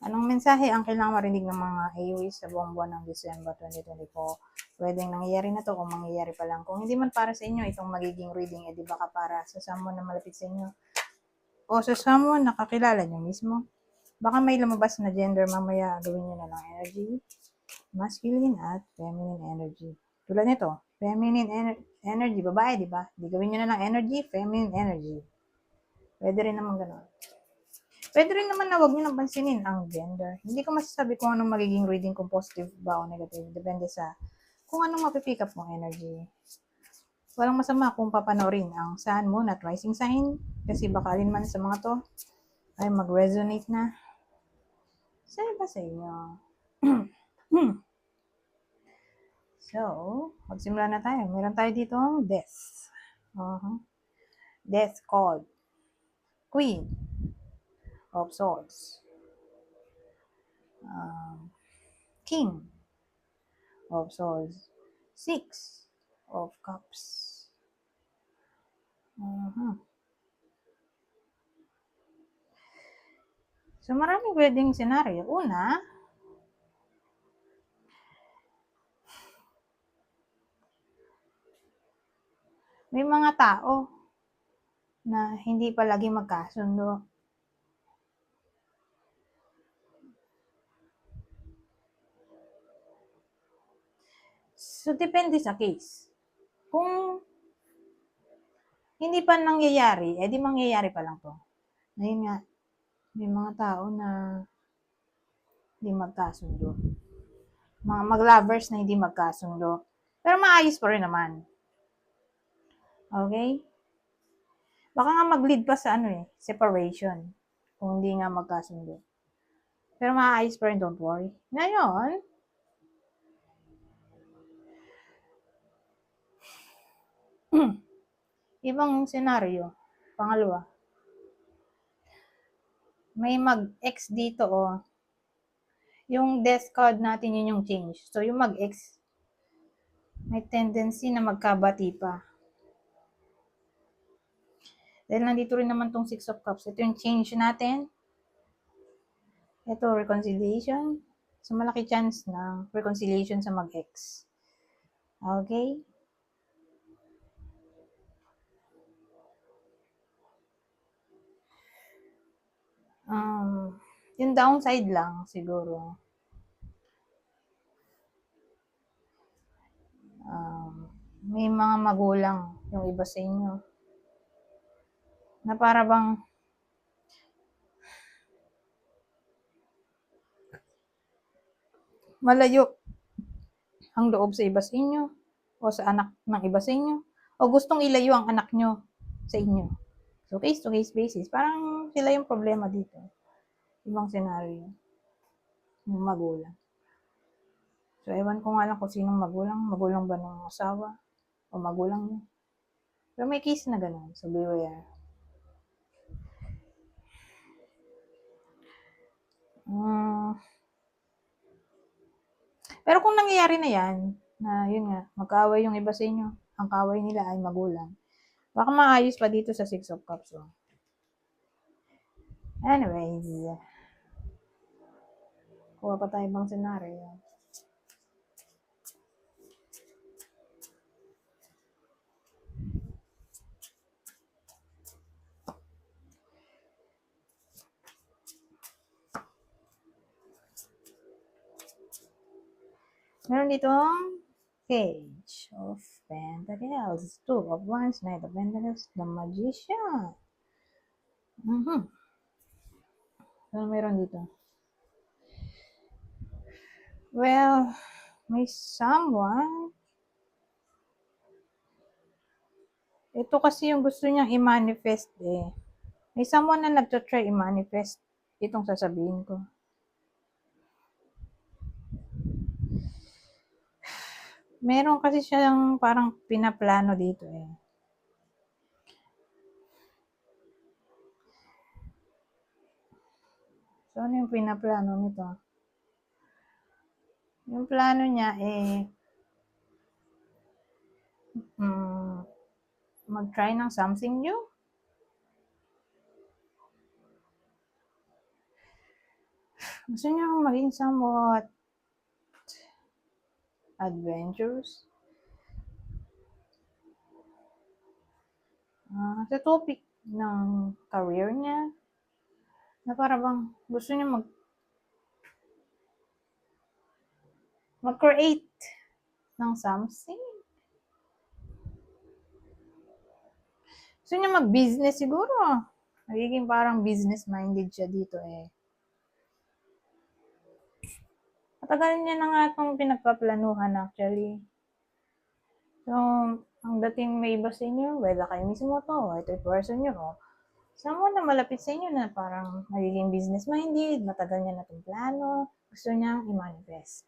Anong mensahe ang kailangang marinig ng mga AOEs sa buong buwan ng December 2024? Pwedeng nangyayari na to kung mangyayari pa lang. Kung hindi man para sa inyo itong magiging reading, edi baka para sa someone na malapit sa inyo o sa someone na kakilala nyo mismo. Baka may lumabas na gender mamaya, gawin nyo na lang energy, masculine at feminine energy. Tulad nito, feminine energy, babae, di ba? Di gawin nyo na lang energy, feminine energy. Pwede rin naman gano'n. Pwede rin naman na huwag nyo nang pansinin ang gender. Hindi ko masasabi kung anong magiging reading, kung positive ba o negative. Depende sa kung anong mapipick up mong energy. Walang masama kung papanorin ang Sun, Moon at Rising sign kasi baka man sa mga to ay mag-resonate na sa iba sa inyo. So, magsimula na tayo. Meron tayo dito ang Death. Death card. Queen of Swords. King of Swords. Six of Cups. So, maraming pwedeng senaryo. Una, may mga tao na hindi palagi magkasundo. So, depende sa case. Kung hindi pa nangyayari, edi mangyayari pa lang to. Ngayon nga, may mga tao na hindi magkasundo. Mga mag-lovers na hindi magkasundo. Pero maayos pa rin naman. Okay? Baka nga mag-lead pa sa separation. Kung hindi nga magkasundo. Pero maayos pa rin, don't worry. Ngayon, ibang senaryo. Pangalawa, may mag-ex dito yung death card natin yun yung change. So, yung mag-ex, may tendency na magkabati pa. Dahil nandito rin naman tong Six of Cups. Ito yung change natin. Ito, reconciliation. So, malaki chance na reconciliation sa mag-ex. Okay? Yung downside lang, siguro. May mga magulang yung iba sa inyo na para bang malayo ang loob sa iba sa inyo o sa anak ng iba sa inyo o gustong ilayo ang anak nyo sa inyo. So, case-to-case basis. Parang sila yung problema dito. Ibang senaryo. Yung magulang. So, ewan ko nga lang kung sinong magulang. Magulang ba ng asawa? O magulang nyo? Pero may case na gano'n. So, beware. Pero kung nangyayari na yan, na yun nga, magkaaway yung iba sa inyo, ang kaaway nila ay magulang, baka maayos pa dito sa Six of Cups. Anyways, kuha pa tayo bang senaryo. Meron ditong Page of Pentacles, Two of Wands, Knight of Pentacles, The Magician. Ano meron dito? Well, may someone. Ito kasi yung gusto niyang i-manifest May someone na nagtatry i-manifest itong sasabihin ko. Meron kasi siyang parang pinaplano dito So, ano yung pinaplano nito? Yung plano niya mag-try ng something new. Gusto niyo maging somewhat adventurous. Sa topic ng career niya, na para bang gusto niya mag-create ng something. Gusto niya mag-business siguro. Nagiging parang business-minded siya dito eh. Matagal niya na nga itong pinagpaplanuhan actually. So, ang dating may iba sa inyo, whether kayo mismo to, o ito yung person nyo, o someone na malapit sa inyo na parang nagiging business-minded, matagal niya na itong plano, gusto niya i-manifest.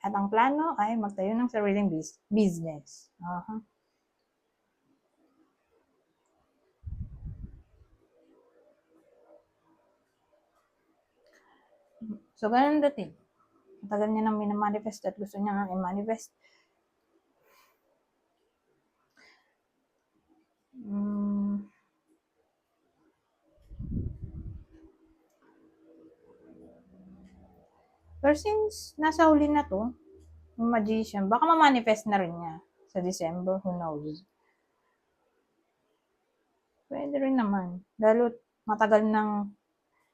At ang plano ay magtayo ng sariling business. So, ganun dating. Matagal niya nang minamanifest at gusto niya nga i-manifest. Pero since nasa huli na to, yung magician, baka ma-manifest na rin niya sa December, who knows. Pwede rin naman. Lalo matagal nang,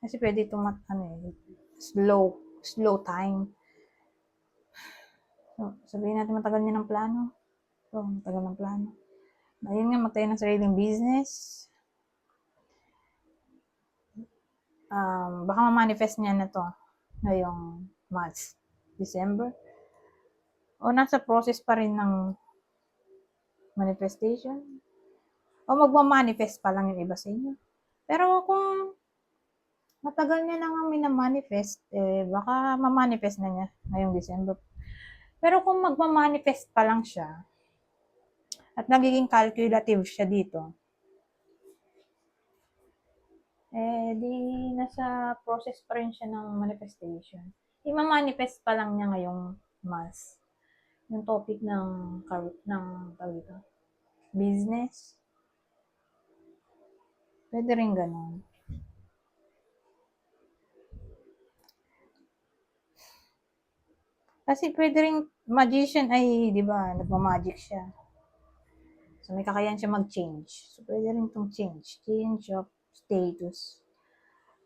kasi pwede itong slow time. So, sabihin natin matagal niya ng plano. So, matagal ng plano. Ayun nga, magtayo ng sariling business. Baka ma-manifest niya na to ngayong month, December. O nasa process pa rin ng manifestation. O magmamanifest pa lang yung iba sa inyo. Pero kung matagal niya na nga minamanifest, baka ma-manifest na niya ngayong December. Pero kung magmamanifest pa lang siya, at nagiging calculative siya dito, di nasa process pa rin siya ng manifestation. I-manifest pa lang niya ngayong month. Yung topic ng business. Pwede rin ganun. Kasi pwede rin, magician ay, di ba, nagmamagic siya. So, may kakayan siya mag-change. So, pwede rin itong change. Change of status.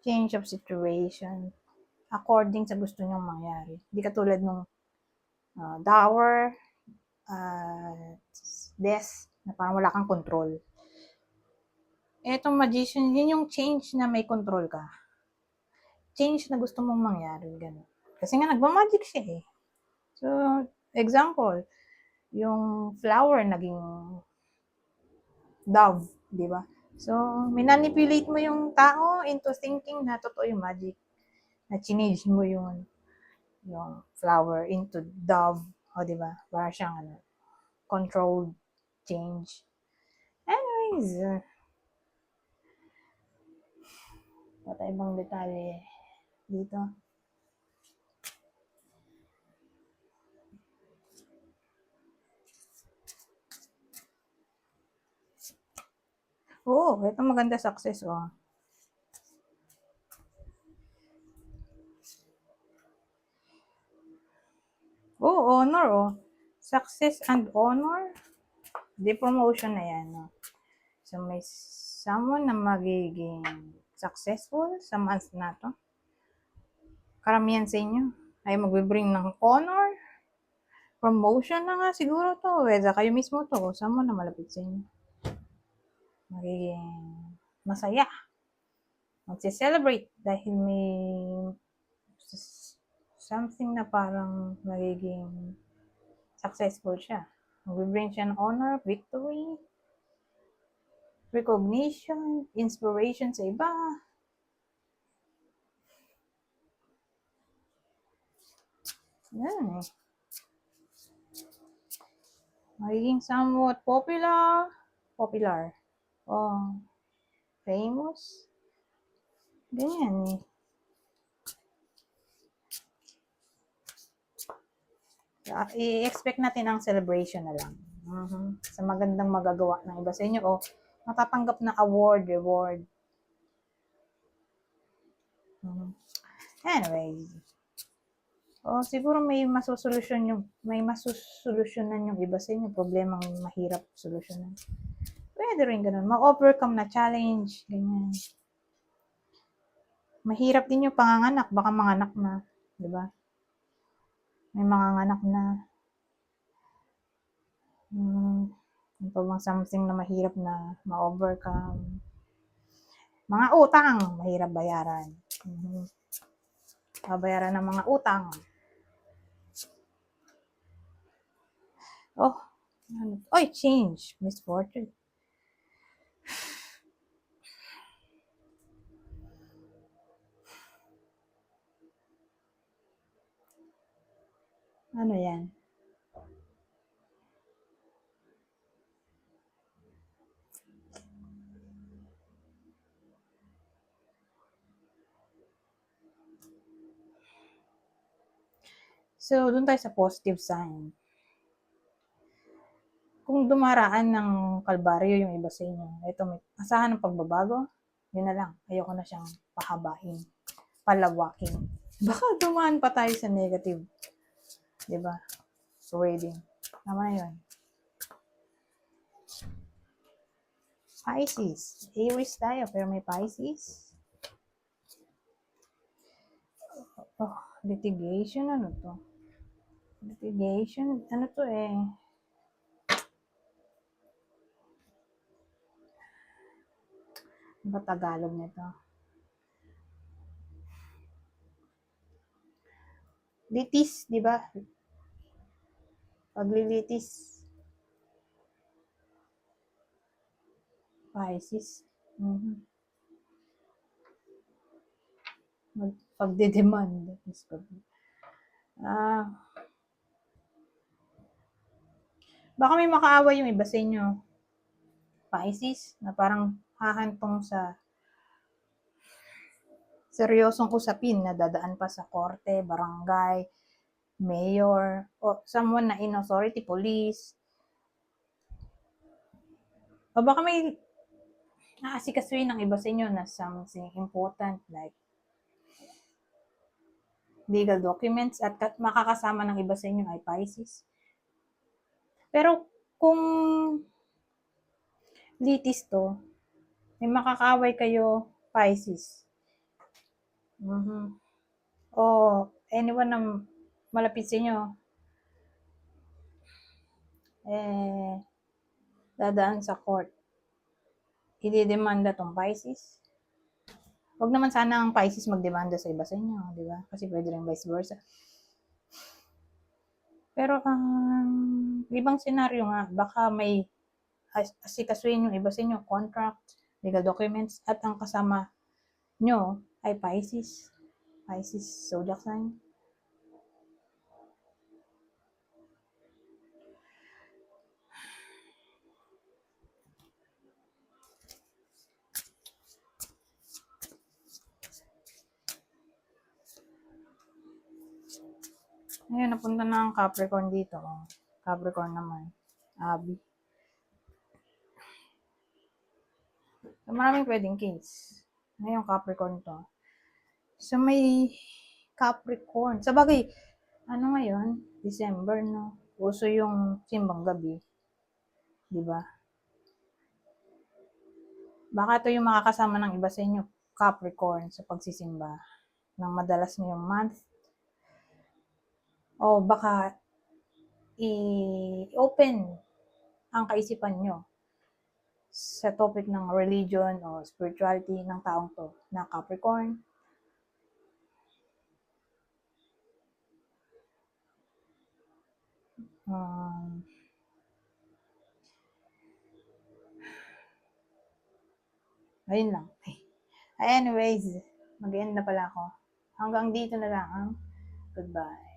Change of situation. According sa gusto niyong mangyari. Hindi katulad nung dower, death, na parang wala kang control. Etong magician, yun yung change na may control ka. Change na gusto mong mangyari. Ganun. Kasi nga, nagmamagic siya eh. So, example, yung flower naging dove, di ba? So, manipulate mo yung tao into thinking na totoo yung magic. Na change mo yung flower into dove, o di ba? Para siyang controlled change. Anyways, wala ibang detalye dito. Oo, ito maganda success, oh. Oh, honor, oh. Success and honor. Di promotion na yan, no? So, may someone na magiging successful sa month na to. Karamihan sa inyo ay magbe-bring ng honor, promotion na nga siguro to. Whether kayo mismo to o someone na malapit sa inyo. Magiging masaya. Magse-celebrate dahil may something na parang magiging successful siya. Mag-bring siya ng honor, victory, recognition, inspiration sa iba. Yan eh. Magiging somewhat popular, famous. Ganyan eh. I-expect natin ang celebration na lang. Sa magandang magagawa ng iba sa inyo o matatanggap na reward. Anyways, O siguro may masusolusyonan yung iba sa inyo, problemang mahirap solusyonan. Pwede rin ganun, ma-overcome na challenge, ganyan. Mahirap din yung panganganak, baka manganak na, di ba? May manganganak na. Ano pa bang something na mahirap na ma-overcome? Mga utang, mahirap bayaran. Babayaran ng mga utang. Oh, oy, change, misfortune. Ano yan? So, dun tayo sa positive sign. Kung dumaraan ng kalbaryo yung iba sa inyo, ito may asahan ng pagbabago, yun na lang. Ayoko na siyang pahabain, palawakin. Baka dumaan pa tayo sa negative. Diba? So, reading. Tama yun. Pisces. Aries tayo, pero may Pisces. Oh, litigation, ano to? Litigation, ano to eh? Ano ba Tagalog nito? Litis, di ba? Paglilitis. Pisces. Pagdedemand. Baka may makaaway yung iba sa inyo. Pisces, na parang hahantong sa seryosong usapin na dadaan pa sa korte, barangay, mayor, o someone na in authority, police. O baka may naasikasuhin ng iba sa inyo na something important like legal documents at makakasama ng iba sa inyo ay Pisces. Pero kung litis to, may makakaaway kayo Pisces. O anyone na malapit sa inyo, dadaan sa court. Ididemanda tong Pisces. Huwag naman sana ang Pisces magdemanda sa iba sa inyo, di ba? Kasi pwede rin vice versa. Pero ibang senaryo nga, baka may asikasuhin yung iba sa inyo, contract, legal documents, at ang kasama nyo ay Pisces. Pisces zodiac sign. Ngayon, napunta na ang Capricorn dito. Oh. Capricorn naman. Abi. So, maraming pwedeng case. Ngayon, Capricorn to. So, may Capricorn. Sa bagay, ano ngayon? December, no? Uso yung simbang gabi. Diba? Baka ito yung makakasama ng iba sa inyo, Capricorn, sa pagsisimba ng madalas ngayong month. O baka i-open ang kaisipan nyo sa topic ng religion o spirituality ng taong to na Capricorn. Ayun lang. Anyways, mag-end na pala ako. Hanggang dito na lang. Goodbye.